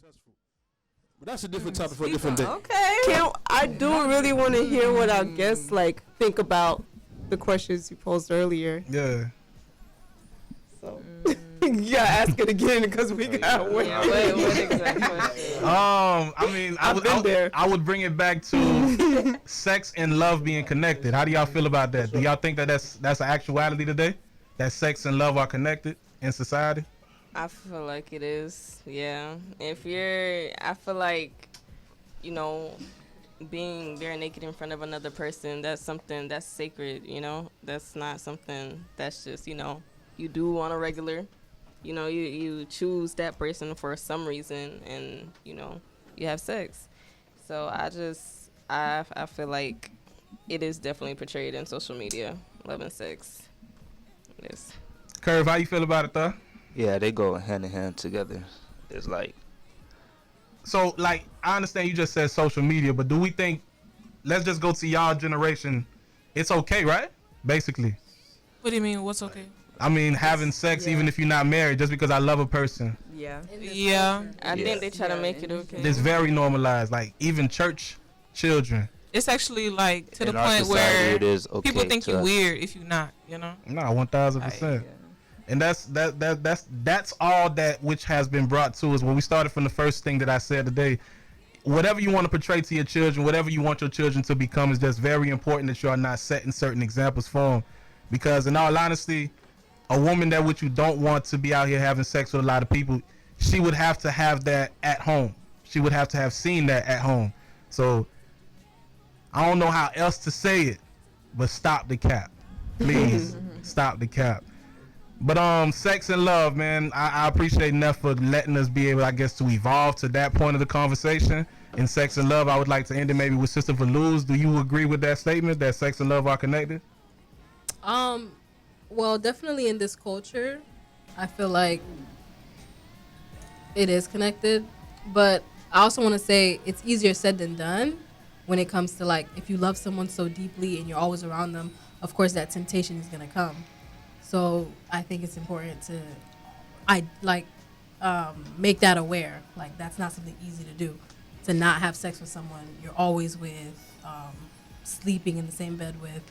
successful. But that's a different topic for a different day. Okay. I do really want to hear what our guests like think about the questions you posed earlier. Yeah. So you gotta ask it again because we got way. Yeah, what exact question? I mean, I would bring it back to sex and love being connected. How do y'all feel about that? Do y'all think that that's an actuality today? That sex and love are connected in society? I feel like it is. Yeah. I feel like, being bare naked in front of another person, that's something that's sacred, That's not something that's just, you do on a regular. You choose that person for some reason and, you have sex. So I feel like it is definitely portrayed in social media, love and sex. It is. Curve, how you feel about it, though? Yeah, they go hand in hand together. It's like... So, I understand you just said social media, but do we think, let's just go to y'all generation, it's okay, right? Basically. What do you mean, what's okay? I mean, having sex even if you're not married, just because I love a person. Yeah. Yeah. I think they try to make it okay. It's very normalized, even church children. It's actually to In the our point society, where it is okay people think to you're us. weird if you're not, Nah, 1,000%. Yeah. And that's all that which has been brought to us when we started from the first thing that I said today. Whatever you want to portray to your children, whatever you want your children to become, is just very important that you are not setting certain examples for them. Because in all honesty, a woman that which you don't want to be out here having sex with a lot of people, she would have to have that at home. She would have to have seen that at home. So I don't know how else to say it, but stop the cap. Please stop the cap. But sex and love, man, I appreciate Neff for letting us be able, I guess, to evolve to that point of the conversation. In sex and love, I would like to end it maybe with Sister Velouz. Do you agree with that statement, that sex and love are connected? Well, definitely in this culture, I feel like it is connected. But I also want to say it's easier said than done when it comes to, if you love someone so deeply and you're always around them, of course that temptation is going to come. So I think it's important to, make that aware. That's not something easy to do. To not have sex with someone you're always with, sleeping in the same bed with.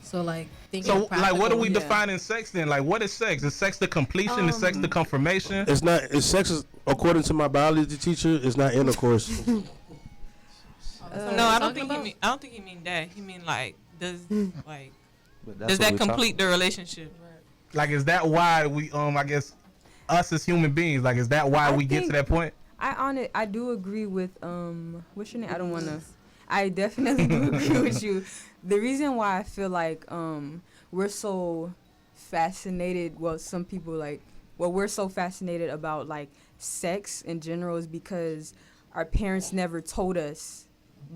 So thinking. So what do we define in sex then? What is sex? Is sex the completion? Is sex the confirmation? It's not. It's sex is, according to my biology teacher, it's not intercourse. no, I don't think he mean that. He mean does that complete the relationship? Is that why we I guess us as human beings, is that why we get to that point? I do agree with what's your name? I definitely do agree with you. The reason why I feel like we're so fascinated, some people we're so fascinated about sex in general is because our parents never told us,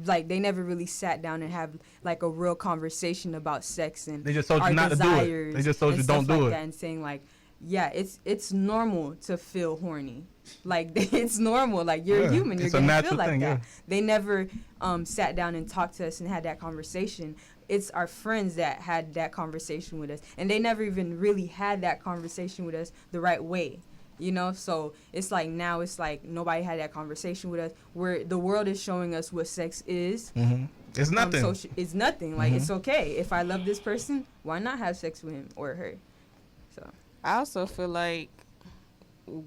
they never really sat down and have a real conversation about sex and they just told you not to do it. They just told you don't do it. And saying yeah, it's normal to feel horny. It's normal. You're human. You're gonna feel like that. Yeah. They never sat down and talked to us and had that conversation. It's our friends that had that conversation with us, and they never even really had that conversation with us the right way. So it's now it's nobody had that conversation with us. Where the world is showing us what sex is. Mm-hmm. It's nothing. It's nothing. It's okay. If I love this person, why not have sex with him or her? So I also feel like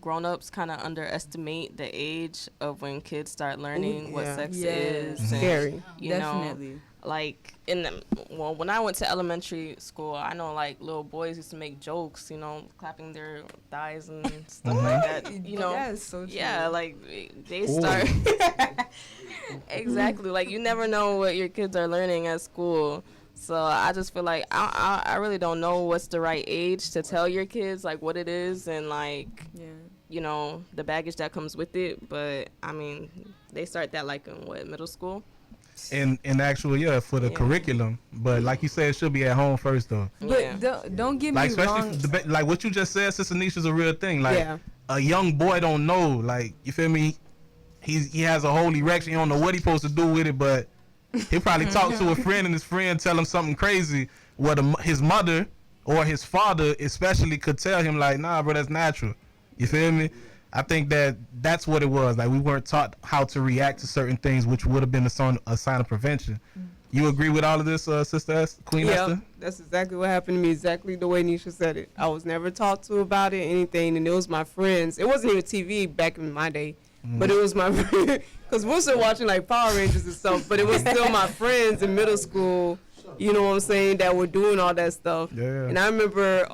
grown-ups kind of underestimate the age of when kids start learning what sex is. It's scary. Definitely. When I went to elementary school, I know little boys used to make jokes, clapping their thighs and stuff like that. That is so true. Yeah, they start exactly. You never know what your kids are learning at school. So I just feel like I really don't know what's the right age to tell your kids what it is and the baggage that comes with it. But I mean, they start that in middle school. In actual for the curriculum, but like you said, it should be at home first though. But don't get me wrong. Especially what you just said, Sister Nisha, is a real thing. A young boy don't know. You feel me? He has a whole erection. He don't know what he's supposed to do with it, but he'll probably talk to a friend and his friend tell him something crazy. What his mother or his father especially could tell him nah, bro, that's natural. You feel me? I think that's what it was. Like we weren't taught how to react to certain things, which would have been a sign of prevention. You agree with all of this, Sister Queen Esther? That's exactly what happened to me. Exactly the way Nisha said it. I was never talked to about it, anything, and it was my friends. It wasn't even TV back in my day, but it was my because we're still watching like Power Rangers and stuff. But it was still my friends in middle school. You know what I'm saying? That were doing all that stuff. Yeah. And I remember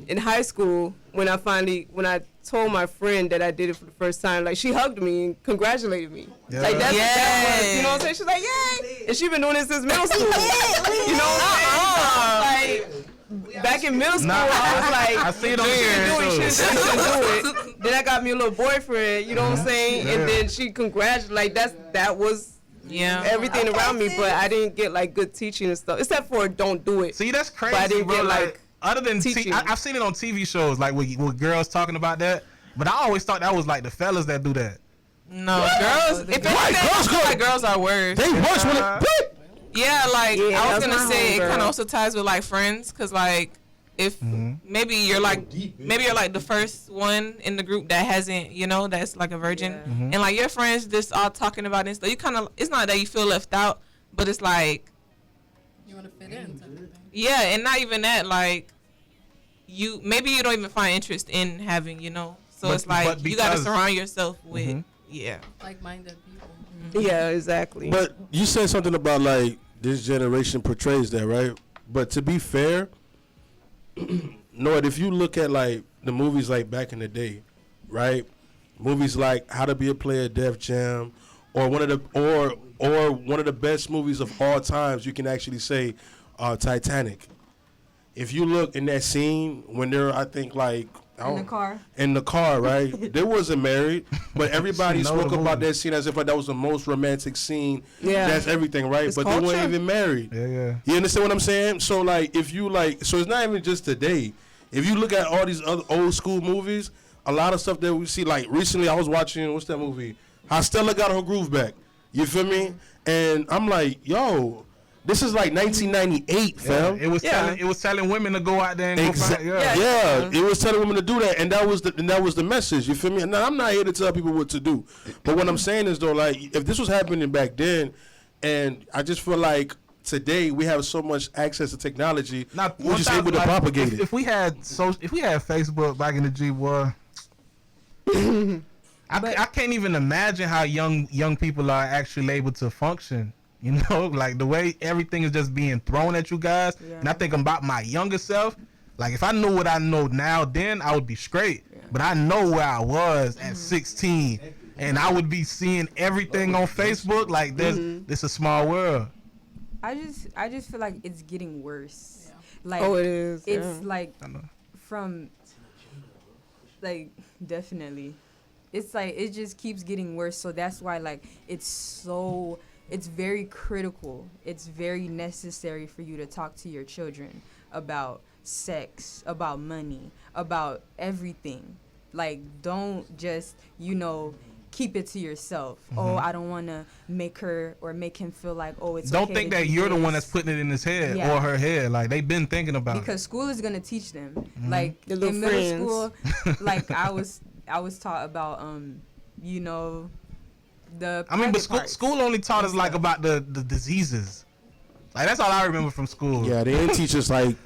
in high school when I told my friend that I did it for the first time, like she hugged me and congratulated me. Yeah. Like that was, you know what I'm saying? She's like, yay! And she's been doing this since middle school. You know what I'm saying? Like back in middle school, I was like, I see it on the she shouldn't do it. Then I got me a little boyfriend, you know what I'm saying? And then she congratulated, like that was everything around me, but I didn't get like good teaching and stuff, except for don't do it. See, that's crazy, but I didn't bro. get like other than I've seen it on TV shows, like with girls talking about that. But I always thought that was like the fellas that do that. No, girls. If anything, girls are worse. They worse when it. Yeah, like I was gonna say, it kind of also ties with like friends, cause like if maybe you're like the first one in the group that hasn't, that's like a virgin, and like your friends just all talking about this. So you kind of, it's not that you feel left out, but it's like you want to fit in. Yeah, and not even that, like maybe you don't even find interest in having, So it's like you gotta surround yourself with like-minded people. Yeah, exactly. But you said something about like this generation portrays that, right? But to be fair, if you look at like the movies like back in the day, right? Movies like How to Be a Player, Def Jam, or one of the best movies of all times, you can actually say Titanic. If you look in that scene when they're, I think like in the car, right? They wasn't married, but everybody spoke about that scene as if like that was the most romantic scene. Yeah, that's everything, right? But they weren't even married. Yeah. You understand what I'm saying? So like, if you like, so it's not even just today. If you look at all these other old school movies, a lot of stuff that we see, like recently I was watching, what's that movie? How Stella Got Her Groove Back. You feel me? And I'm like, yo, this is like 1998, fam. It was telling women to go out there and go find. It was telling women to do that, and that was the message. You feel me? Now I'm not here to tell people what to do, but what I'm saying is though, like if this was happening back then, and I just feel like today we have so much access to technology, we're just able to propagate it. If we had Facebook back in the G, boy. I can't even imagine how young people are actually able to function. Like the way everything is just being thrown at you guys. Yeah. And I think about my younger self. Like if I knew what I know now, then I would be straight. Yeah. But I know where I was at 16, and I would be seeing everything on Facebook. Like this a small world. I just feel like it's getting worse. Yeah. Like it is. It's like from like definitely. It's like it just keeps getting worse. So that's why like it's very critical. It's very necessary for you to talk to your children about sex, about money, about everything. Like, don't just, keep it to yourself. Oh, I don't want to make her or make him feel like, it's don't okay think that you're the one that's putting it in his head or her head. Like, they've been thinking about it. Because school is going to teach them. Like, in middle school, like, I was taught about, but school only taught us like about the diseases. Like that's all I remember from school. Yeah, they didn't teach us like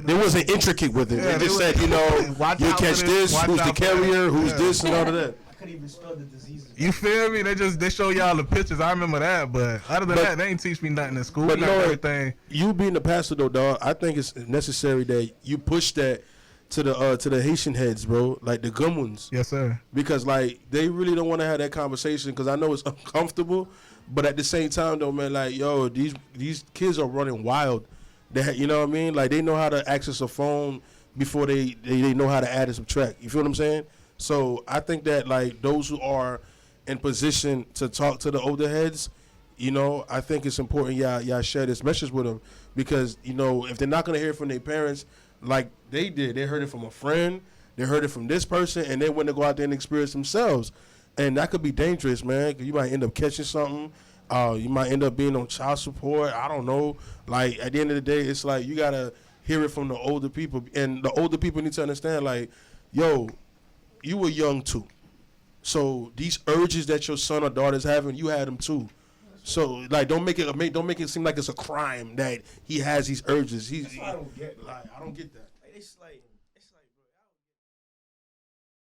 they wasn't intricate with it. They just said, you catch this, who's the carrier, who's this, and all of that. I couldn't even spell the diseases. You feel me? They show y'all the pictures. I remember that, but other than that, they ain't teach me nothing in school. But everything. You being the pastor though, dog, I think it's necessary that you push that to the Haitian heads, bro, like the good ones. Yes, sir. Because like they really don't want to have that conversation because I know it's uncomfortable, but at the same time though, man, like yo, these kids are running wild. You know what I mean? Like they know how to access a phone before they know how to add and subtract. You feel what I'm saying? So I think that like those who are in position to talk to the older heads, I think it's important y'all share this message with them because if they're not gonna hear from their parents. Like they did. They heard it from a friend. They heard it from this person, and they went to go out there and experience themselves. And that could be dangerous, man, because you might end up catching something. You might end up being on child support. I don't know. Like, at the end of the day, it's like you got to hear it from the older people. And the older people need to understand, like, yo, you were young, too. So these urges that your son or daughter's having, you had them too. So like, don't make it seem like it's a crime that he has these urges. That's why I don't get. Like, I don't get that. Like, it's like